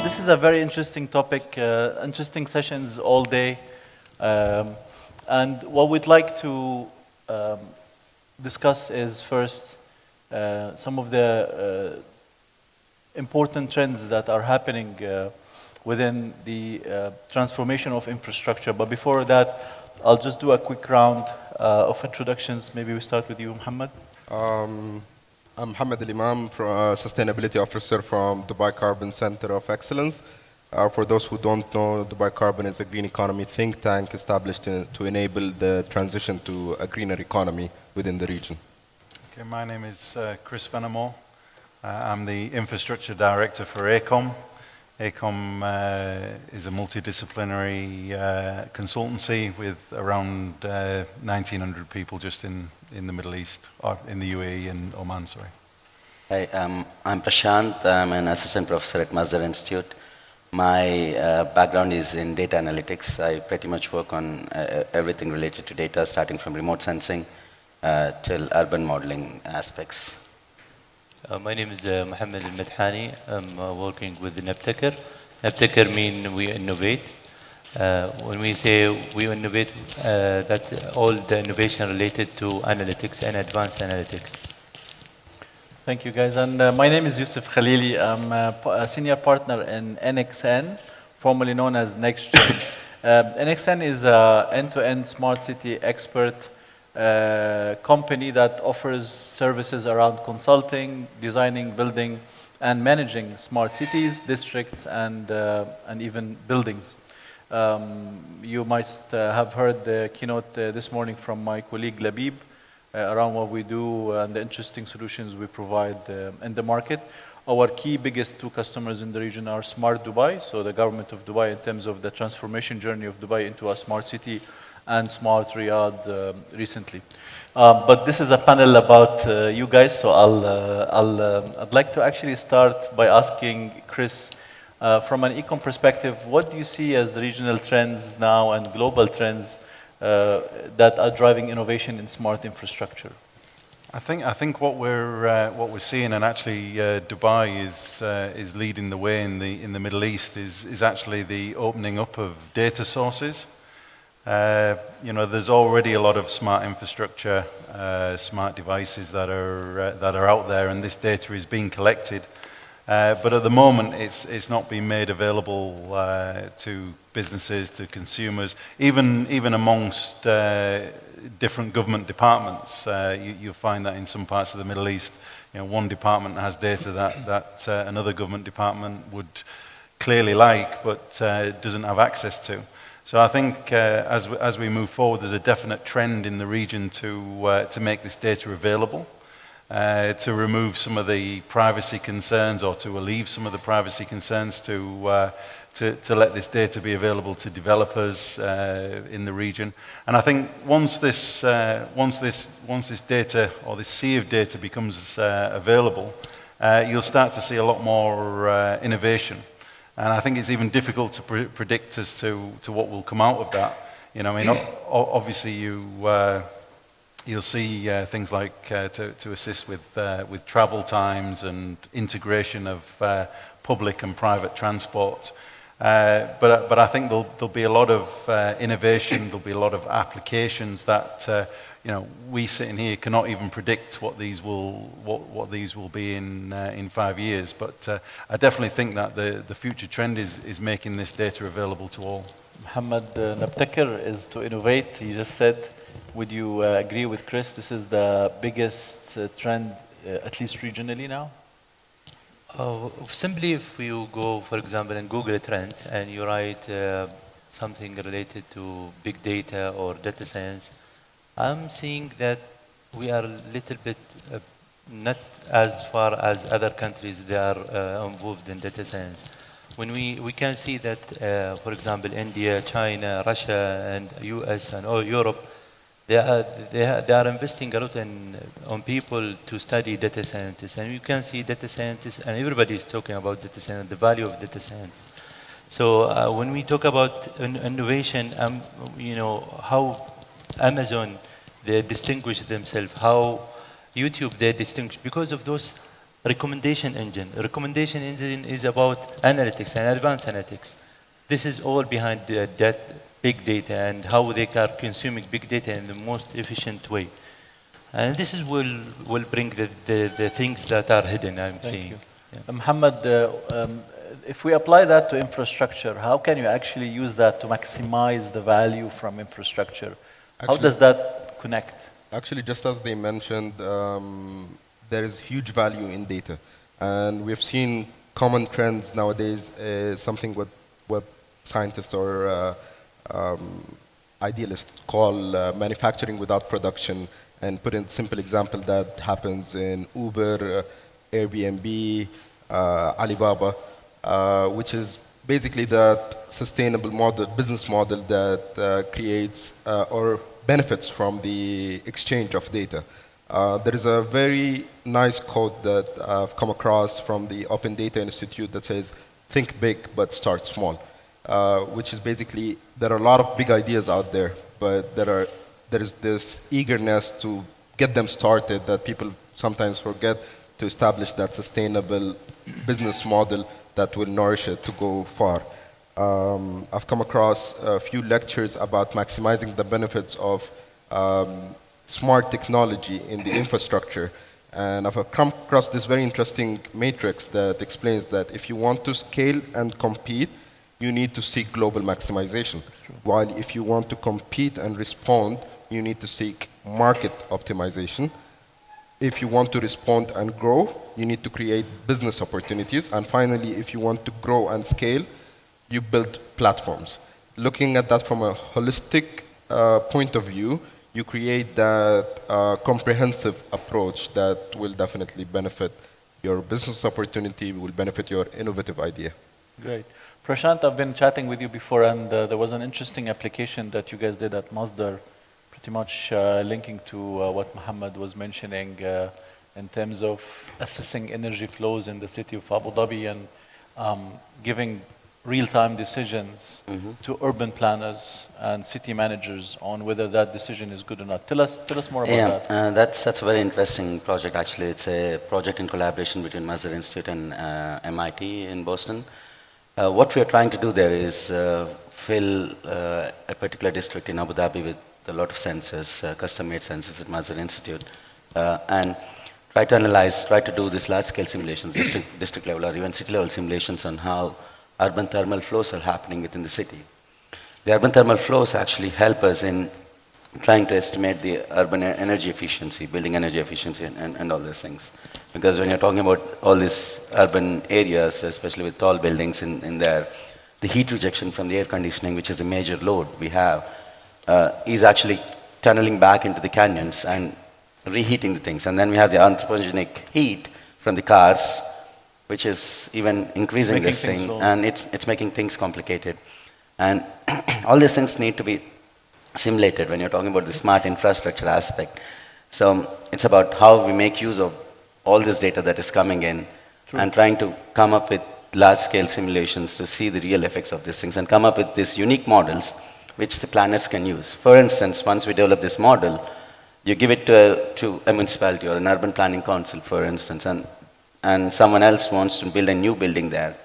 This is a very interesting topic, interesting sessions all day. And what we'd like to discuss is first some of the important trends that are happening within the transformation of infrastructure. But before that, I'll just do a quick round of introductions. Maybe we start with you, Muhammad. I'm Mohammed Al-Imam, Sustainability Officer from Dubai Carbon Center of Excellence. For those who don't know, Dubai Carbon is a green economy think tank established to enable the transition to a greener economy within the region. Okay, my name is Chris Venamore. I'm the Infrastructure Director for AECOM. AECOM is a multidisciplinary consultancy with around 1,900 people just in the Middle East, or in the UAE and Oman, sorry. Hi, I'm Prashant. I'm an assistant professor at Masdar Institute. My background is in data analytics. I pretty much work on everything related to data, starting from remote sensing till urban modeling aspects. My name is Mohammed Al-Madhani. I'm working with Nabtekr. Nabtekr means we innovate. When we say we innovate, that's all the innovation related to analytics and advanced analytics. Thank you, guys. And my name is Yusuf Khalili. I'm a senior partner in NXN, formerly known as NextGen. NXN is an end-to-end smart city expert company that offers services around consulting, designing, building, and managing smart cities, districts, and even buildings. You might have heard the keynote this morning from my colleague Labib around what we do and the interesting solutions we provide in the market. Our key biggest two customers in the region are Smart Dubai, so the government of Dubai in terms of the transformation journey of Dubai into a smart city, and Smart Riyadh recently. But this is a panel about you guys, so I'd like to actually start by asking Chris, from an econ perspective, what do you see as the regional trends now and global trends that are driving innovation in smart infrastructure? I think what we're seeing, and actually Dubai is leading the way in the Middle East, is actually the opening up of data sources. There's already a lot of smart infrastructure, smart devices that are out there, and this data is being collected. But at the moment, it's not being made available to businesses, to consumers, even amongst different government departments. You'll find that in some parts of the Middle East, one department has data that another government department would clearly like, but doesn't have access to. So I think as we move forward, there's a definite trend in the region to make this data available, to remove some of the privacy concerns, or to alleviate some of the privacy concerns, to let this data be available to developers in the region. And I think once this data, or this sea of data, becomes available, you'll start to see a lot more innovation. And I think it's even difficult to predict as to what will come out of that. Obviously you'll see things like to assist with travel times and integration of public and private transport. But I think there'll be a lot of innovation. There'll be a lot of applications that we sitting here cannot even predict what these will be in 5 years. But I definitely think that the future trend is making this data available to all. Mohammed, Nabtekr is to innovate. He just said, would you agree with Chris? This is the biggest trend, at least regionally now? Simply, if you go, for example, in Google Trends and you write something related to big data or data science, I'm seeing that we are a little bit not as far as other countries they are involved in data science. When we can see that, for example, India, China, Russia, and US and all Europe, they are investing a lot on people to study data scientists, and you can see data scientists, and everybody is talking about data science, the value of data science. So when we talk about innovation, how Amazon, they distinguish themselves, how YouTube, they distinguish because of those recommendation engine. A recommendation engine is about analytics and advanced analytics. This is all behind that big data and how they are consuming big data in the most efficient way. And this is will bring the things that are hidden, I'm saying. you. Yeah. Mohammed, if we apply that to infrastructure, how can you actually use that to maximize the value from infrastructure? How does that connect? Actually, just as they mentioned, there is huge value in data. And we've seen common trends nowadays, something what scientists or idealists call manufacturing without production. And put in simple example that happens in Uber, Airbnb, Alibaba, which is basically that sustainable model, business model that creates or benefits from the exchange of data. There is a very nice quote that I've come across from the Open Data Institute that says, think big but start small, which is basically, there are a lot of big ideas out there, but there is this eagerness to get them started that people sometimes forget to establish that sustainable business model that will nourish it to go far. I've come across a few lectures about maximizing the benefits of smart technology in the infrastructure. And I've come across this very interesting matrix that explains that if you want to scale and compete, you need to seek global maximization. While if you want to compete and respond, you need to seek market optimization. If you want to respond and grow, you need to create business opportunities. And finally, if you want to grow and scale, you build platforms. Looking at that from a holistic point of view, you create that comprehensive approach that will definitely benefit your business opportunity, will benefit your innovative idea. Great. Prashant, I've been chatting with you before, and there was an interesting application that you guys did at Masdar, pretty much linking to what Mohammed was mentioning in terms of assessing energy flows in the city of Abu Dhabi and giving real-time decisions to urban planners and city managers on whether that decision is good or not. Tell us more about that. That's a very interesting project, actually. It's a project in collaboration between Masdar Institute and MIT in Boston. What we are trying to do there is fill a particular district in Abu Dhabi with a lot of sensors, custom-made sensors at Masdar Institute, and try to analyze, try to do this large-scale simulations, district level or even city-level simulations on how urban thermal flows are happening within the city. The urban thermal flows actually help us in trying to estimate the urban energy efficiency, building energy efficiency, and all those things. Because when you're talking about all these urban areas, especially with tall buildings in there, the heat rejection from the air conditioning, which is the major load we have, is actually tunneling back into the canyons and reheating the things. And then we have the anthropogenic heat from the cars, which is even increasing Making this things thing, slow. and it's making things complicated. And all these things need to be simulated when you're talking about the smart infrastructure aspect. So it's about how we make use of all this data that is coming in and trying to come up with large-scale simulations to see the real effects of these things and come up with these unique models which the planners can use. For instance, once we develop this model, you give it to a municipality or an urban planning council, for instance, and someone else wants to build a new building there.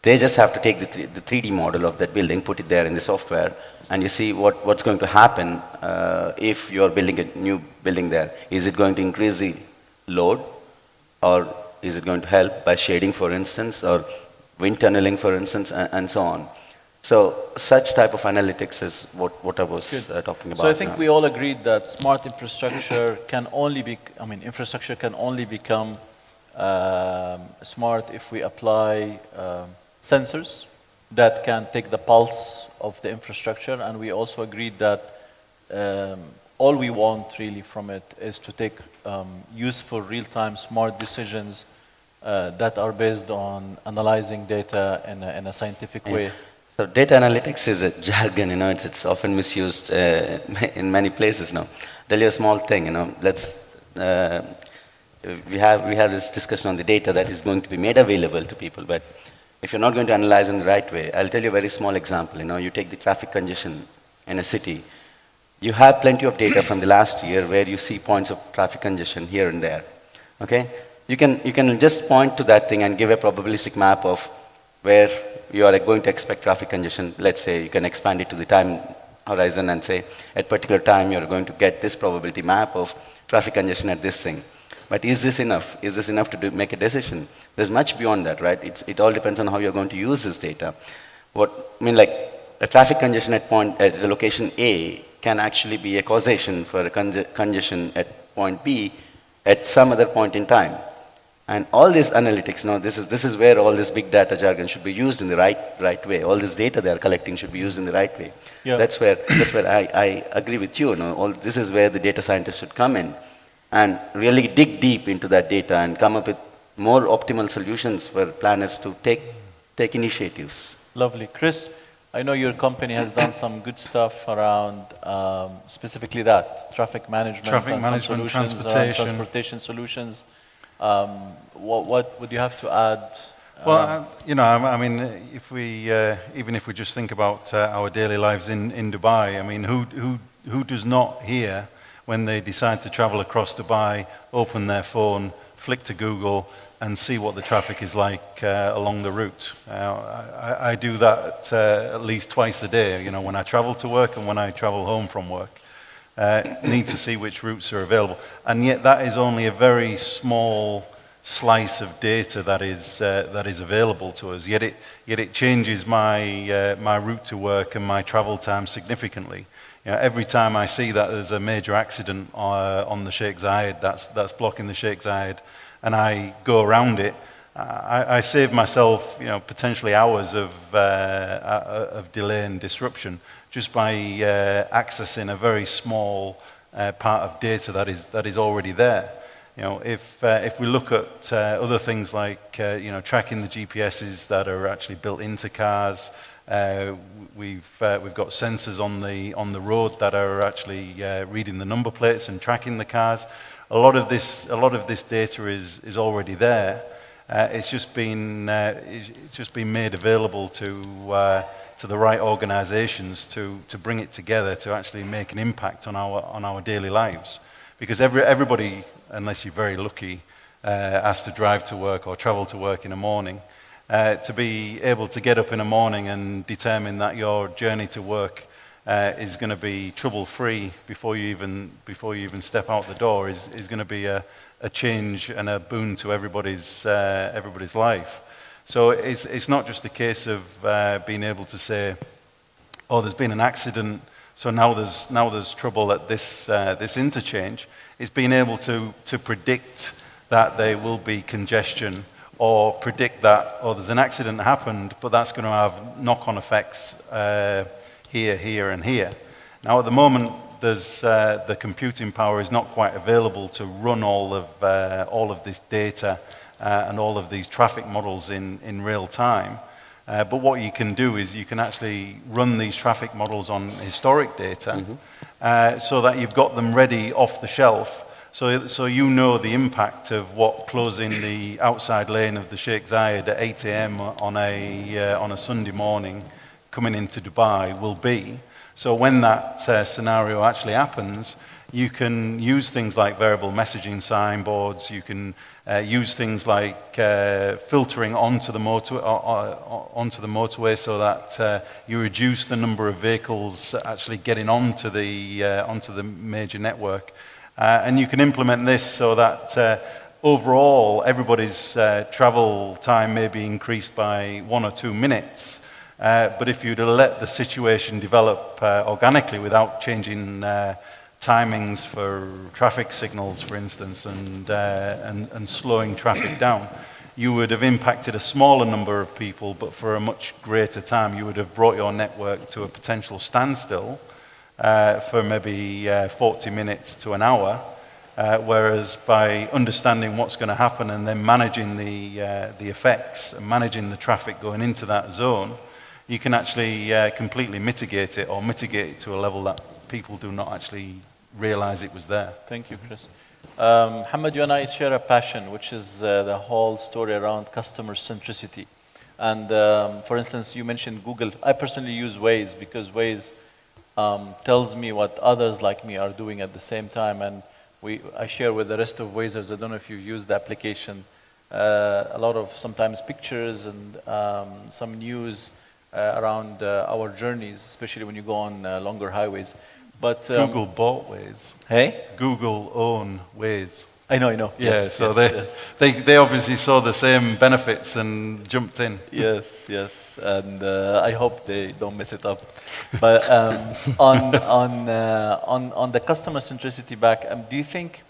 They just have to take the 3D model of that building, put it there in the software, and you see what's going to happen if you're building a new building there. Is it going to increase the load, or is it going to help by shading, for instance, or wind tunneling, for instance, and so on. So such type of analytics is what I was talking about. So I think now. we all agreed that smart infrastructure can only be, infrastructure can only become smart if we apply sensors that can take the pulse of the infrastructure, and we also agreed that all we want really from it is to take useful real-time smart decisions that are based on analyzing data in a scientific way. So data analytics is a jargon, it's often misused in many places now. Tell you a small thing, let's, we have this discussion on the data that is going to be made available to people, but if you're not going to analyze in the right way, I'll tell you a very small example. You take the traffic congestion in a city. You have plenty of data from the last year where you see points of traffic congestion here and there. Okay? you can just point to that thing and give a probabilistic map of where you are going to expect traffic congestion. Let's say you can expand it to the time horizon and say at particular time you're going to get this probability map of traffic congestion at this thing. But is this enough? Is this enough to make a decision? There's much beyond that, right? It all depends on how you're going to use this data. Like a traffic congestion at the location A can actually be a causation for a congestion at point B at some other point in time. And all this analytics, now this is where all this big data jargon should be used in the right way. All this data they are collecting should be used in the right way. Yeah. That's where I agree with you. This is where the data scientists should come in and really dig deep into that data and come up with more optimal solutions for planners to take initiatives. Lovely. Chris, I know your company has done some good stuff around specifically that, traffic management, Traffic and some management, solutions around transportation. transportation solutions. What would you have to add? Well, I mean, if we even if we just think about our daily lives in Dubai, I mean, who does not here when they decide to travel across Dubai, open their phone, flick to Google, and see what the traffic is like along the route? I do that at least twice a day. When I travel to work and when I travel home from work. Need to see which routes are available, and yet that is only a very small slice of data that is available to us. Yet it changes my route to work and my travel time significantly. Every time I see that there's a major accident on the Sheikh Zayed that's blocking the Sheikh Zayed, and I go around it, I save myself potentially hours of delay and disruption just by accessing a very small part of data that is already there. If we look at other things like tracking the GPSs that are actually built into cars, we've got sensors on the road that are actually reading the number plates and tracking the cars. A lot of this data is already there. It's just been made available to the right organizations to bring it together to actually make an impact on our daily lives. Because everybody, unless you're very lucky, has to drive to work or travel to work in the morning. To be able to get up in the morning and determine that your journey to work is going to be trouble-free before you even step out the door is going to be a change and a boon to everybody's life. So it's not just a case of being able to say, oh, there's been an accident, so now there's trouble at this interchange. It's being able to predict that there will be congestion, or predict that, oh, there's an accident happened, but that's going to have knock-on effects here, and here. Now, at the moment, there's the computing power is not quite available to run all of this data and all of these traffic models in real time. But what you can do is you can actually run these traffic models on historic data, so that you've got them ready off the shelf. So you know the impact of what closing the outside lane of the Sheikh Zayed at 8 a.m. on a Sunday morning coming into Dubai will be. So when that scenario actually happens, you can use things like variable messaging signboards. You can use things like filtering onto the motorway, so that you reduce the number of vehicles actually getting onto the major network. And you can implement this so that overall everybody's travel time may be increased by 1 or 2 minutes. But if you'd let the situation develop organically without changing timings for traffic signals, for instance, and slowing traffic down, you would have impacted a smaller number of people, but for a much greater time. You would have brought your network to a potential standstill for maybe 40 minutes to an hour, whereas by understanding what's going to happen and then managing the effects and managing the traffic going into that zone, you can actually completely mitigate it, or mitigate it to a level that people do not actually realize it was there. Thank you, Chris. Hamad, you and I share a passion, which is the whole story around customer centricity. And for instance, you mentioned Google. I personally use Waze because Waze tells me what others like me are doing at the same time. And I share with the rest of Wazers, I don't know if you've used the application, a lot of sometimes pictures and some news around our journeys, especially when you go on longer highways. But Google bought Waze. Hey, Google own Waze. I know. Yeah, Yes, so yes, they obviously saw the same benefits and jumped in. yes, and I hope they don't mess it up. But on the customer centricity back, do you think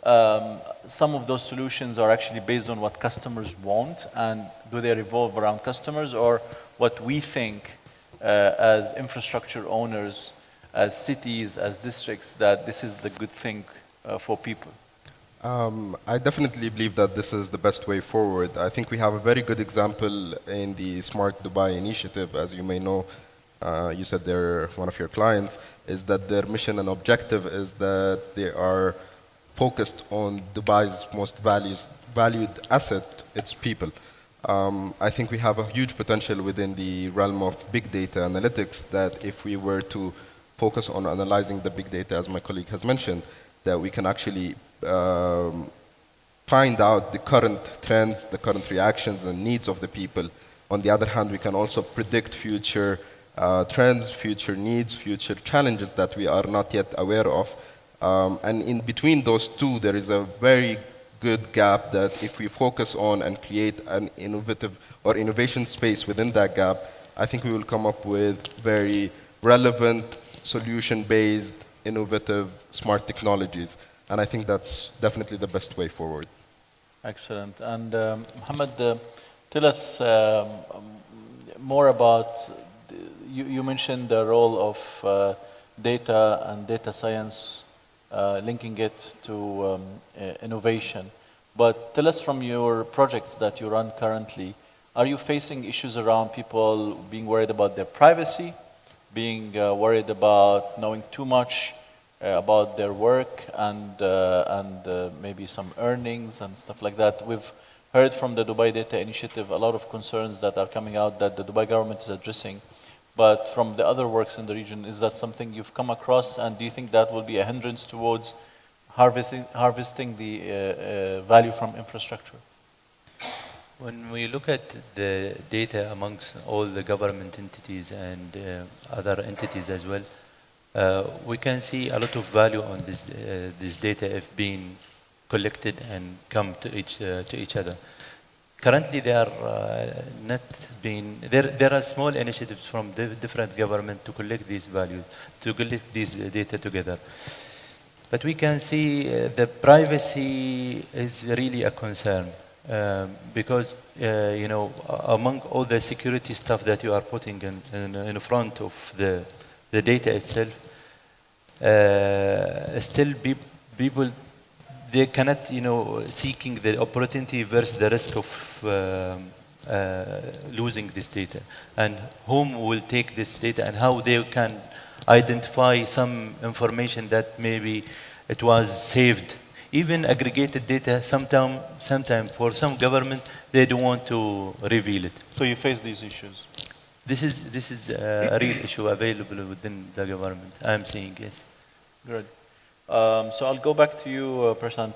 some of those solutions are actually based on what customers want, and do they revolve around customers, or what we think as infrastructure owners, as cities, as districts, that this is the good thing for people? I definitely believe that this is the best way forward. I think we have a very good example in the Smart Dubai initiative. As you may know, you said they're one of your clients, is that their mission and objective is that they are focused on Dubai's most valued asset, its people. I think we have a huge potential within the realm of big data analytics, that if we were to focus on analyzing the big data, as my colleague has mentioned, that we can actually find out the current trends, the current reactions and needs of the people. On the other hand, we can also predict future trends, future needs, future challenges that we are not yet aware of. And in between those two, there is a very good gap that if we focus on and create an innovative or innovation space within that gap, I think we will come up with very relevant, solution-based, innovative, smart technologies. And I think that's definitely the best way forward. Excellent. And Mohammed, tell us more about, you mentioned the role of data and data science, linking it to innovation. But tell us from your projects that you run currently, are you facing issues around people being worried about their privacy, being worried about knowing too much about their work and maybe some earnings and stuff like that? We've heard from the Dubai Data Initiative a lot of concerns that are coming out that the Dubai government is addressing. But from the other works in the region, is that something you've come across, and do you think that will be a hindrance towards harvesting the value from infrastructure? When we look at the data amongst all the government entities and other entities as well, we can see a lot of value on this data if being collected and come to each other. Currently, they are not being. There are small initiatives from different government to collect these values, to collect these data together. But we can see the privacy is really a concern. Because among all the security stuff that you are putting in front of the data itself, still people they cannot seeking the opportunity versus the risk of losing this data, and whom will take this data and how they can identify some information that maybe it was saved. Even aggregated data, sometime for some government, they don't want to reveal it. So you face these issues? This is a real issue available within the government. I'm seeing, yes. Good. So I'll go back to you, Prashant.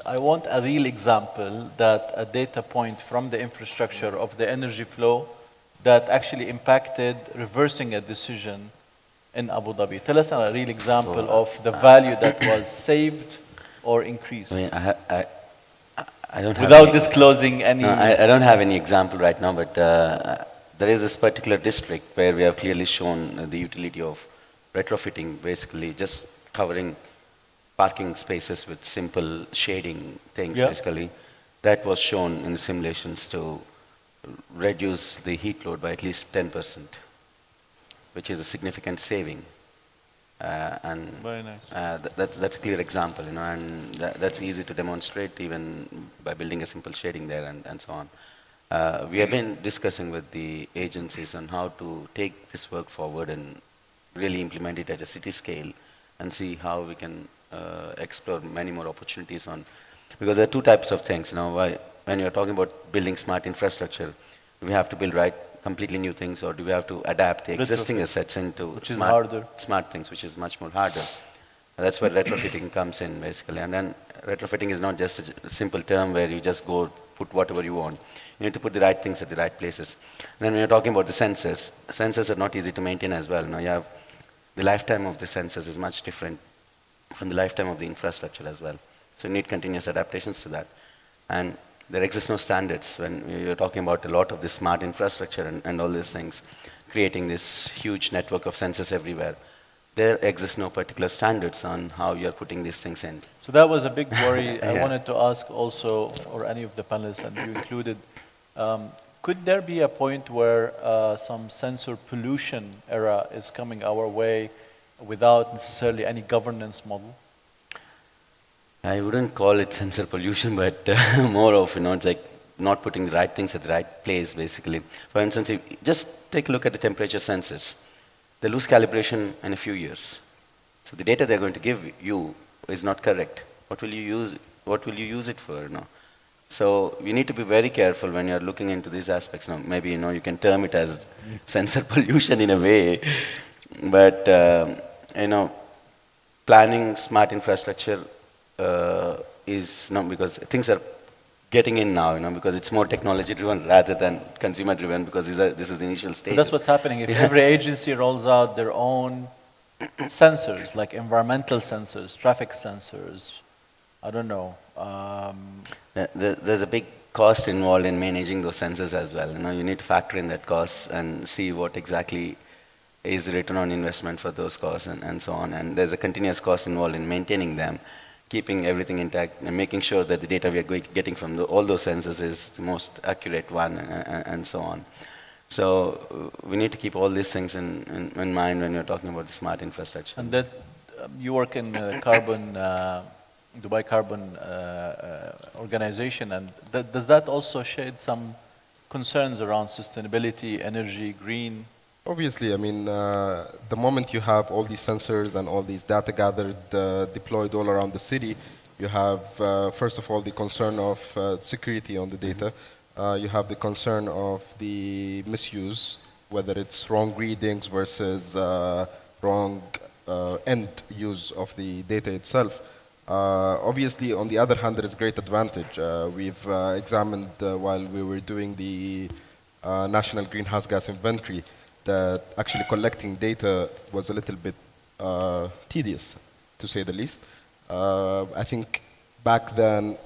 I want a real example that a data point from the infrastructure of the energy flow that actually impacted reversing a decision in Abu Dhabi. Tell us a real example of the value that was saved or increased. I mean, I don't have without disclosing any. No, I don't have any example right now, but there is this particular district where we have clearly shown the utility of retrofitting, basically just covering parking spaces with simple shading things, basically. That was shown in the simulations to reduce the heat load by at least 10%. Which is a significant saving, and Very nice. That's a clear example, and that's easy to demonstrate even by building a simple shading there and so on. We have been discussing with the agencies on how to take this work forward and really implement it at a city scale and see how we can explore many more opportunities on, because there are two types of things. When you're talking about building smart infrastructure, we have to build completely new things, or do we have to adapt the existing assets into smart things, which is much more harder. That's where retrofitting comes in, basically. And then retrofitting is not just a simple term where you just go put whatever you want. You need to put the right things at the right places. And then when you're talking about the sensors are not easy to maintain as well. Now you have the lifetime of the sensors is much different from the lifetime of the infrastructure as well. So you need continuous adaptations to that. And there exists no standards when you're talking about a lot of this smart infrastructure and all these things, creating this huge network of sensors everywhere. There exists no particular standards on how you're putting these things in. So that was a big worry. I Yeah. wanted to ask also, or any of the panelists, and you included, could there be a point where some sensor pollution era is coming our way without necessarily any governance model? I wouldn't call it sensor pollution, but more of, it's like not putting the right things at the right place, basically. For instance, if, just take a look at the temperature sensors. They lose calibration in a few years. So the data they're going to give you is not correct. What will you use it for? So you need to be very careful when you're looking into these aspects. Now, maybe you can term it as sensor pollution in a way, but planning smart infrastructure is because things are getting in now, because it's more technology driven rather than consumer driven, because this is the initial But stage. that's what's happening. If every agency rolls out their own sensors, like environmental sensors, traffic sensors, I don't know. There's a big cost involved in managing those sensors as well. You need to factor in that cost and see what exactly is the return on investment for those costs and so on. And there's a continuous cost involved in maintaining them, keeping everything intact, and making sure that the data we are getting from all those sensors is the most accurate one, and so on. So we need to keep all these things in mind when you're talking about the smart infrastructure. And that you work in Dubai Carbon organization, and does that also shed some concerns around sustainability, energy, green? Obviously, the moment you have all these sensors and all these data gathered, deployed all around the city, you have, first of all, the concern of security on the data. You have the concern of the misuse, whether it's wrong readings versus wrong end use of the data itself. Obviously, on the other hand, there is great advantage. We've examined while we were doing the national greenhouse gas inventory that actually collecting data was a little bit tedious, to say the least. I think back then,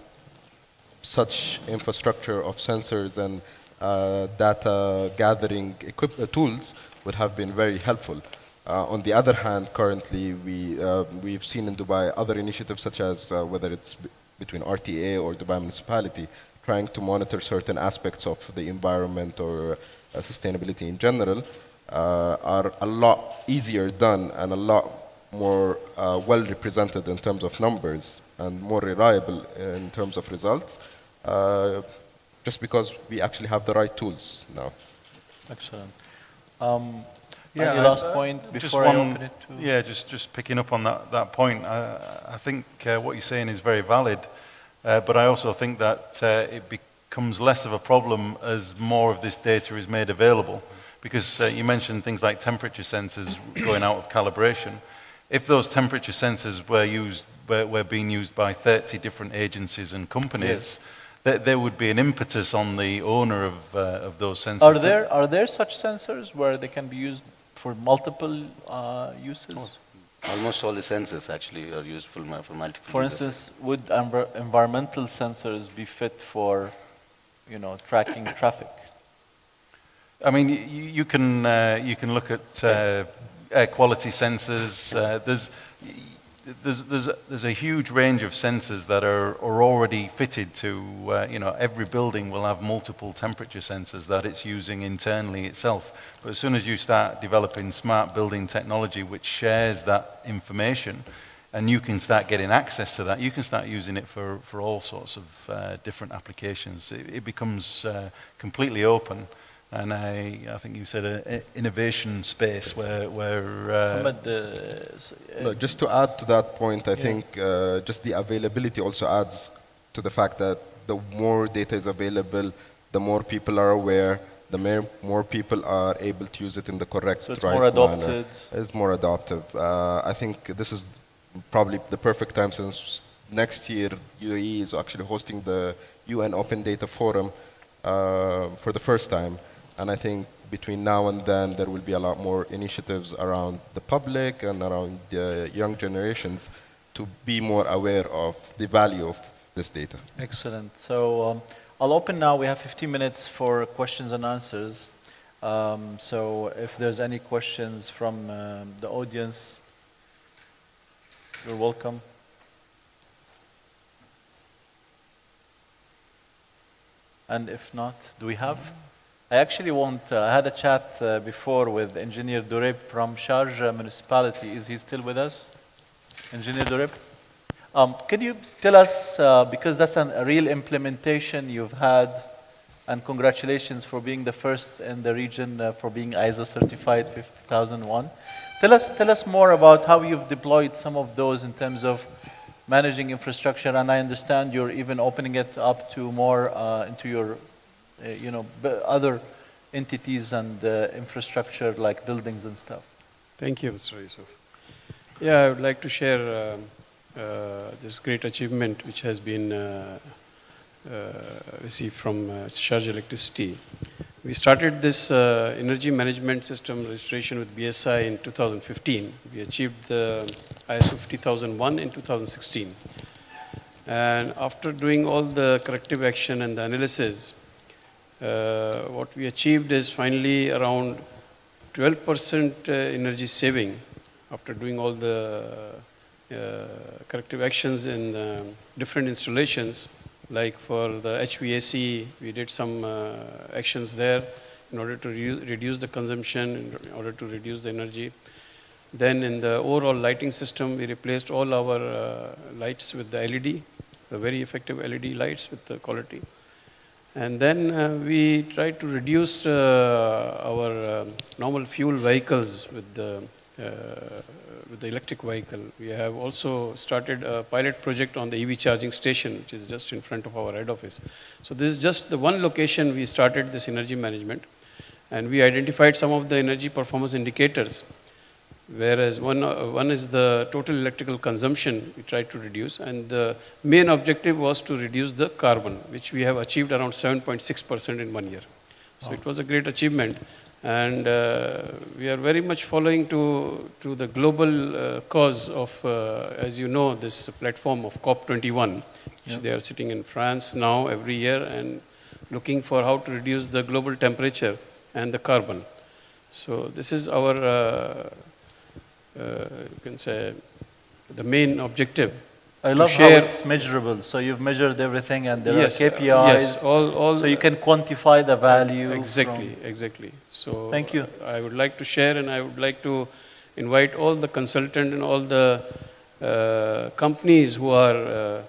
such infrastructure of sensors and data gathering tools would have been very helpful. On the other hand, currently we've seen in Dubai other initiatives such as whether it's between RTA or Dubai municipality, trying to monitor certain aspects of the environment or sustainability in general, are a lot easier done and a lot more well represented in terms of numbers and more reliable in terms of results, just because we actually have the right tools now. Excellent. Any last point before I open it to... Yeah, just picking up on that point. I think what you're saying is very valid, but I also think that it becomes less of a problem as more of this data is made available. Because you mentioned things like temperature sensors going out of calibration. If those temperature sensors were being used by 30 different agencies and companies, there would be an impetus on the owner of those sensors. Are there such sensors where they can be used for multiple uses? Almost all the sensors actually are used for multiple For uses. instance, would environmental sensors be fit for, tracking traffic? I mean, you can look at air quality sensors. There's a huge range of sensors that are already fitted to. Every building will have multiple temperature sensors that it's using internally itself. But as soon as you start developing smart building technology which shares that information, and you can start getting access to that, you can start using it for all sorts of different applications. It becomes completely open. And I think you said an innovation space where No, just to add to that point, I think just the availability also adds to the fact that the more data is available, the more people are aware, the more people are able to use it in the correct, So it's right more adopted. manner. It's more adoptive. I think this is probably the perfect time since next year UAE is actually hosting the UN Open Data Forum for the first time. And I think between now and then there will be a lot more initiatives around the public and around the young generations to be more aware of the value of this data. Excellent. So I'll open now. We have 15 minutes for questions and answers. So if there's any questions from the audience, you're welcome. And if not, do we have? I actually I had a chat before with Engineer Dureb from Sharjah Municipality. Is he still with us? Engineer Dureb? Can you tell us, because that's a real implementation you've had, and congratulations for being the first in the region for being ISO certified 50001. Tell us more about how you've deployed some of those in terms of managing infrastructure, and I understand you're even opening it up to more into your, other entities and infrastructure like buildings and stuff. Thank you, Mr. Yusuf. Yeah, I would like to share this great achievement which has been received from Sharjah Electricity. We started this energy management system registration with BSI in 2015. We achieved the ISO 50001 in 2016. And after doing all the corrective action and the analysis, what we achieved is finally around 12% energy saving after doing all the corrective actions in different installations. Like for the HVAC, we did some actions there in order to reduce the consumption, in order to reduce the energy. Then in the overall lighting system, we replaced all our lights with the LED, the very effective LED lights with the quality. And then we tried to reduce our normal fuel vehicles with the electric vehicle. We have also started a pilot project on the EV charging station, which is just in front of our head office. So this is just the one location we started this energy management. And we identified some of the energy performance indicators, whereas one is the total electrical consumption we tried to reduce. And the main objective was to reduce the carbon, which we have achieved around 7.6% in 1 year. So it was a great achievement. And we are very much following to the global cause of, as you know, this platform of COP21. Yep. They are sitting in France now every year and looking for how to reduce the global temperature and the carbon. So this is our, you can say, the main objective. I love how it's measurable. So you've measured everything, and there are KPIs. Yes, all so you can quantify the value. Exactly. So thank you. I would like to share, and I would like to invite all the consultants and all the companies who are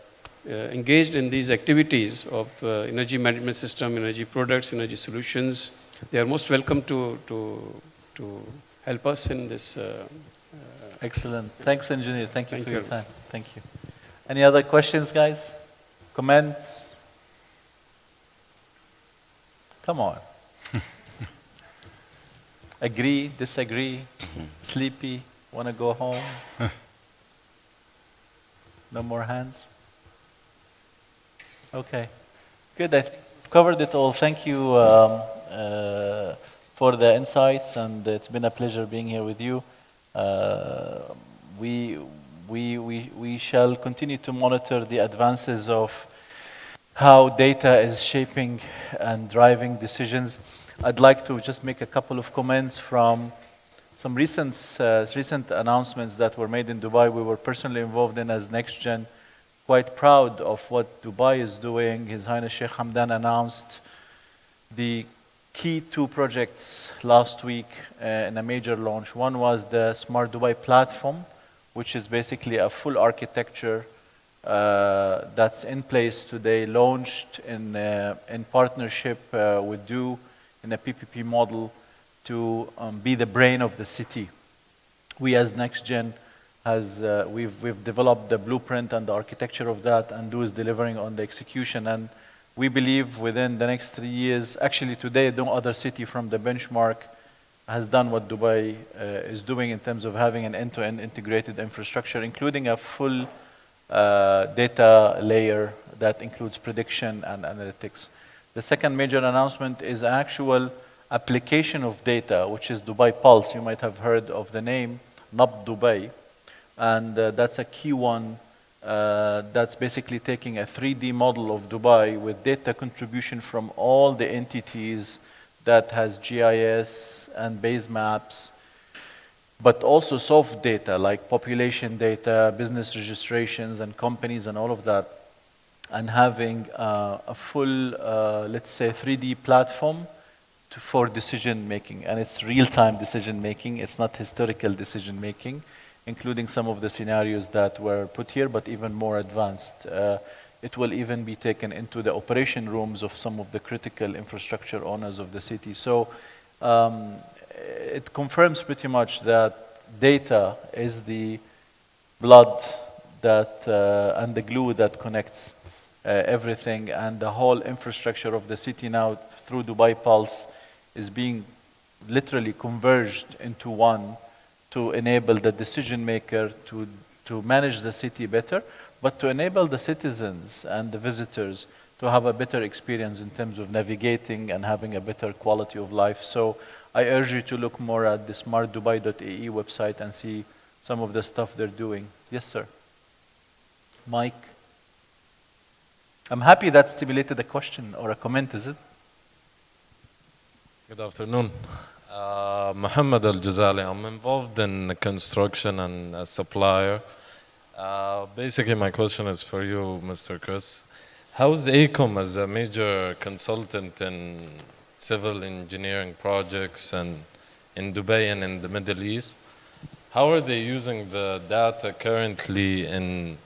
engaged in these activities of energy management system, energy products, energy solutions. They are most welcome to help us in this. Excellent. Thanks, engineer. Thank you for your time. Thank you. Any other questions, guys? Comments? Come on. Agree, disagree, sleepy, want to go home? No more hands? Okay. Good. I think we've covered it all. Thank you for the insights, and it's been a pleasure being here with you. We shall continue to monitor the advances of how data is shaping and driving decisions. I'd like to just make a couple of comments from some recent announcements that were made in Dubai. We were personally involved in as NextGen. Quite proud of what Dubai is doing. His Highness Sheikh Hamdan announced the key 2 projects last week in a major launch. One was the Smart Dubai platform, which is basically a full architecture that's in place today, launched in partnership with DO in a PPP model to be the brain of the city. We as NextGen we've developed the blueprint and the architecture of that, and DO is delivering on the execution. And we believe within the next 3 years, actually today, no other city from the benchmark has done what Dubai is doing in terms of having an end-to-end integrated infrastructure, including a full data layer that includes prediction and analytics. The second major announcement is actual application of data, which is Dubai Pulse. You might have heard of the name, NUB Dubai. And that's a key one that's basically taking a 3D model of Dubai with data contribution from all the entities that has GIS and base maps, but also soft data like population data, business registrations and companies and all of that, and having a full, let's say, 3D platform for decision making. And it's real-time decision making, it's not historical decision making, including some of the scenarios that were put here, but even more advanced. It will even be taken into the operation rooms of some of the critical infrastructure owners of the city. So it confirms pretty much that data is the blood that, and the glue that connects everything, and the whole infrastructure of the city now through Dubai Pulse is being literally converged into one to enable the decision maker to manage the city better, but to enable the citizens and the visitors to have a better experience in terms of navigating and having a better quality of life. So I urge you to look more at the smartdubai.ae website and see some of the stuff they're doing. Yes, sir. Mike? I'm happy that stimulated a question or a comment, is it? Good afternoon. Mohammed Al-Jazali. I'm involved in construction and a supplier. Basically, my question is for you, Mr. Chris. How is AECOM as a major consultant in civil engineering projects and in Dubai and in the Middle East? How are they using the data currently in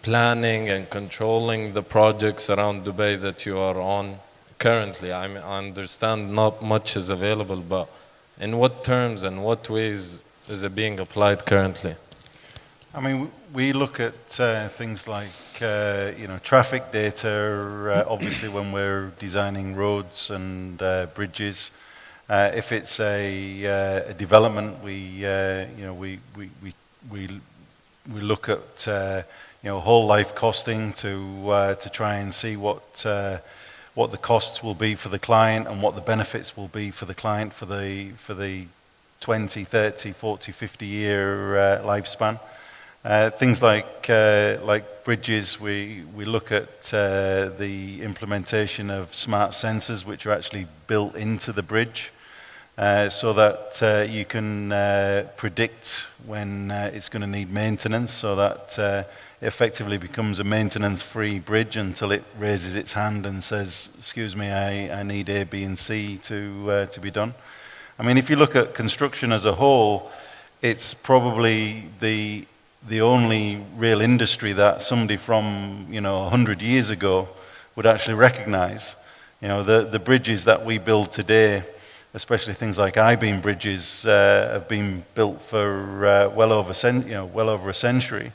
planning and controlling the projects around Dubai that you are on currently? I understand not much is available, but in what terms and what ways is it being applied currently? I mean, we look at things like, traffic data, obviously when we're designing roads and bridges. If it's a development, we look at, whole life costing to try and see what the costs will be for the client and what the benefits will be for the client for the 20, 30, 40, 50 year lifespan. Things like bridges, we look at the implementation of smart sensors which are actually built into the bridge so that you can predict when it's going to need maintenance, so that it effectively becomes a maintenance-free bridge until it raises its hand and says, excuse me, I need A, B, and C to be done. I mean, if you look at construction as a whole, it's probably the only real industry that somebody from 100 years ago would actually recognize. The bridges that we build today, especially things like I-beam bridges, have been built for well over a century.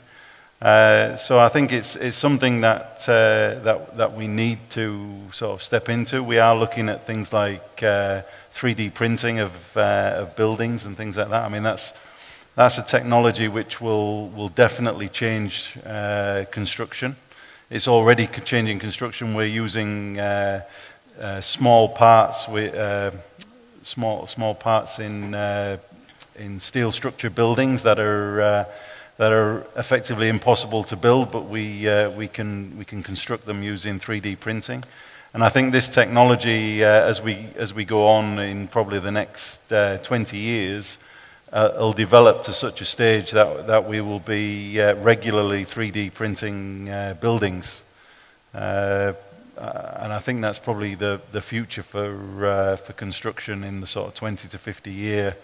So I think it's something that we need to sort of step into. We are looking at things like 3D printing of buildings and things like that. I mean, that's a technology which will definitely change construction. It's already changing construction. We're using small parts small parts in steel structure buildings that are effectively impossible to build, but we can construct them using 3D printing. And I think this technology, as we go on in probably the next 20 years, will develop to such a stage that we will be regularly 3D printing buildings. And I think that's probably the future for construction in the sort of 20 to 50 year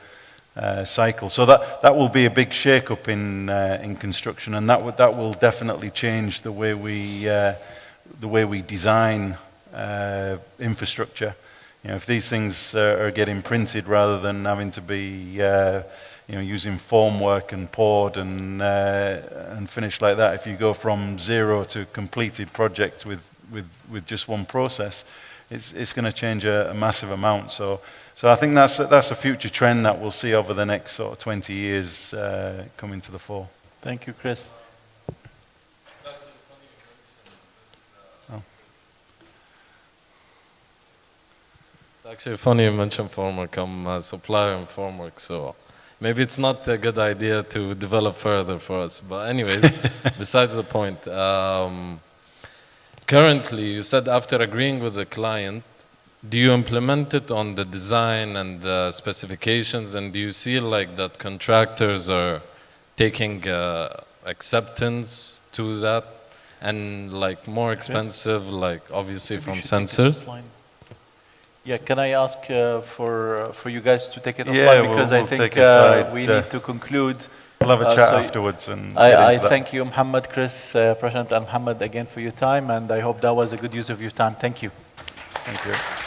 cycle. So that will be a big shake-up in construction, and that will definitely change the way we design infrastructure. If these things are getting printed rather than having to be using formwork and poured and finished like that, if you go from zero to completed project with just one process, it's going to change a massive amount. So I think that's a future trend that we'll see over the next sort of 20 years coming to the fore. Thank you, Chris. It's actually funny you mentioned Formwork. I'm a supplier in Formwork, so maybe it's not a good idea to develop further for us. But anyways, besides the point, currently you said after agreeing with the client, do you implement it on the design and the specifications, and do you see like that contractors are taking acceptance to that, and like more expensive, like obviously from sensors? Yeah, can I ask for you guys to take it offline? Yeah, because we'll I think take it aside, we need to conclude. We'll have a chat so afterwards and get I into that. thank you, Mohammed, Chris, Prashant, and Mohammed again for your time, and I hope that was a good use of your time. Thank you. Thank you.